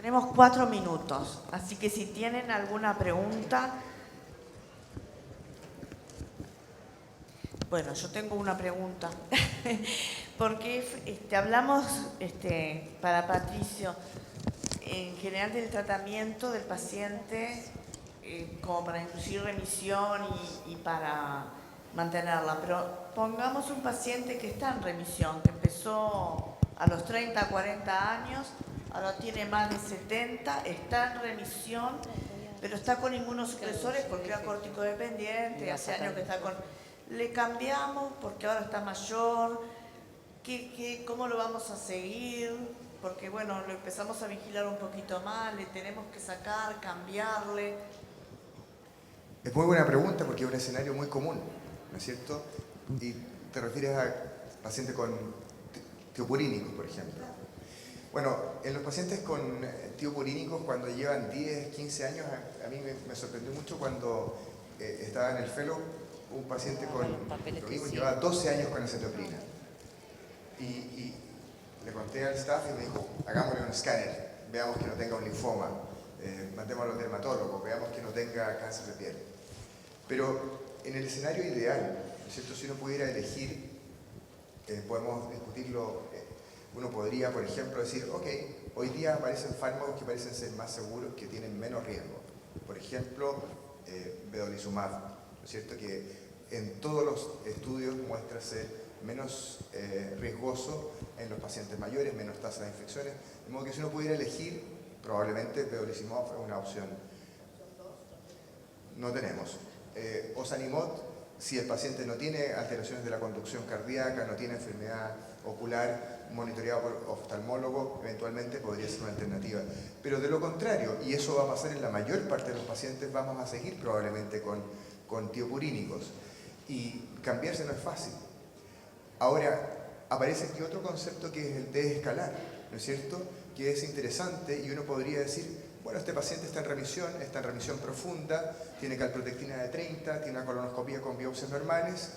Tenemos 4 minutos, así que si tienen alguna pregunta... Bueno, yo tengo una pregunta, porque hablamos, para Patricio, en general del tratamiento del paciente, como para inducir remisión y para mantenerla, pero pongamos un paciente que está en remisión, que empezó a los 30, 40 años, ahora tiene más de 70, está en remisión, pero está con inmunosupresores porque era corticodependiente, hace años que está con... ¿Le cambiamos porque ahora está mayor? ¿Cómo lo vamos a seguir? Porque bueno, lo empezamos a vigilar un poquito más, le tenemos que sacar, cambiarle. Es muy buena pregunta porque es un escenario muy común, ¿no es cierto? Y te refieres a pacientes con tiopurínicos, por ejemplo. Bueno, en los pacientes con tiopurínicos, cuando llevan 10, 15 años, a mí me sorprendió mucho cuando estaba en el fellow un paciente con lo mismo, llevaba 12 años con acetoprina. Y le conté al staff y me dijo, hagámosle un escáner, veamos que no tenga un linfoma, mandémoslo al dermatólogo, veamos que no tenga cáncer de piel. Pero en el escenario ideal, ¿no es cierto? Si uno pudiera elegir, podemos discutirlo, uno podría, por ejemplo, decir, ok, hoy día aparecen fármacos que parecen ser más seguros, que tienen menos riesgo. Por ejemplo, vedolizumab, ¿no es cierto? Que en todos los estudios muestra ser menos riesgoso en los pacientes mayores, menos tasa de infecciones. De modo que si uno pudiera elegir, probablemente vedolizumab es una opción. No tenemos. Ozanimod, si el paciente no tiene alteraciones de la conducción cardíaca, no tiene enfermedad ocular, monitoreado por oftalmólogo, eventualmente podría ser una alternativa. Pero de lo contrario, y eso va a pasar en la mayor parte de los pacientes, vamos a seguir probablemente con tiopurínicos. Y cambiarse no es fácil. Ahora, aparece aquí otro concepto que es el de escalar, ¿no es cierto? Que es interesante y uno podría decir, bueno, este paciente está en remisión profunda, tiene calprotectina de 30, tiene una colonoscopia con biopsias normales.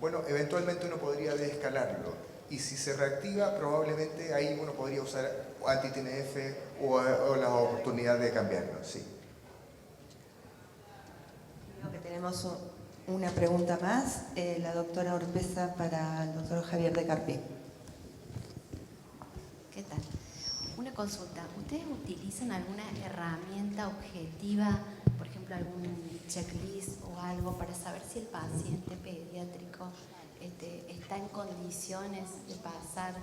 Bueno, eventualmente uno podría desescalarlo. Y si se reactiva, probablemente ahí uno podría usar anti-TNF o la oportunidad de cambiarlo, sí. Creo que tenemos una pregunta más, la doctora Oropesa para el doctor Javier de Carpí. ¿Qué tal? Una consulta. ¿Ustedes utilizan alguna herramienta objetiva, por ejemplo, algún checklist o algo para saber si el paciente pediátrico está en condiciones de pasar?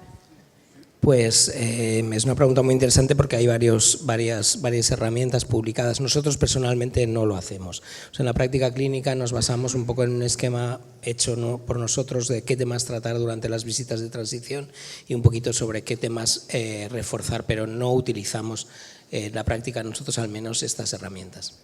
Pues es una pregunta muy interesante porque hay varias herramientas publicadas. Nosotros personalmente no lo hacemos. O sea, en la práctica clínica nos basamos un poco en un esquema hecho por nosotros de qué temas tratar durante las visitas de transición y un poquito sobre qué temas reforzar, pero no utilizamos en la práctica nosotros al menos estas herramientas.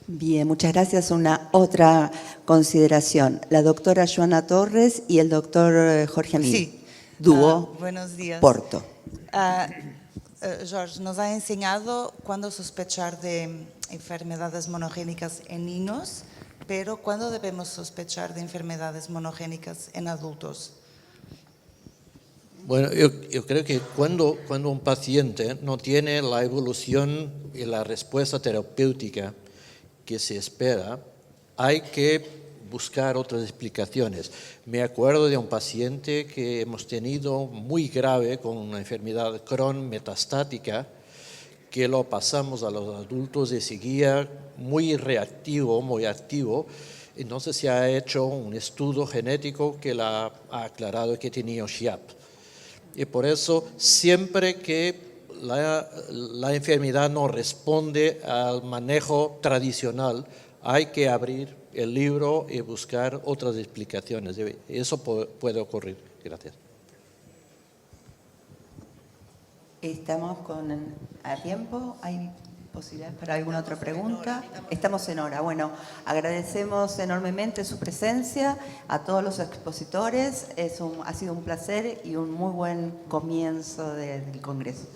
Bien, muchas gracias. Una otra consideración. La doctora Joana Torres y el doctor Jorge Amil. Sí. Dúo Buenos días. Porto. Jorge, nos ha enseñado cuándo sospechar de enfermedades monogénicas en niños, pero ¿cuándo debemos sospechar de enfermedades monogénicas en adultos? Bueno, yo creo que cuando un paciente no tiene la evolución y la respuesta terapéutica que se espera, hay que buscar otras explicaciones. Me acuerdo de un paciente que hemos tenido muy grave con una enfermedad Crohn metastática, que lo pasamos a los adultos y seguía muy reactivo, muy activo. Entonces se ha hecho un estudio genético que ha aclarado que tenía SHIAP. Y por eso, siempre que la enfermedad no responde al manejo tradicional, hay que abrir el libro y buscar otras explicaciones. Eso puede ocurrir. Gracias. Estamos a tiempo. ¿Hay posibilidades para alguna otra pregunta? Estamos en hora. Bueno, agradecemos enormemente su presencia a todos los expositores. Ha sido un placer y un muy buen comienzo del Congreso.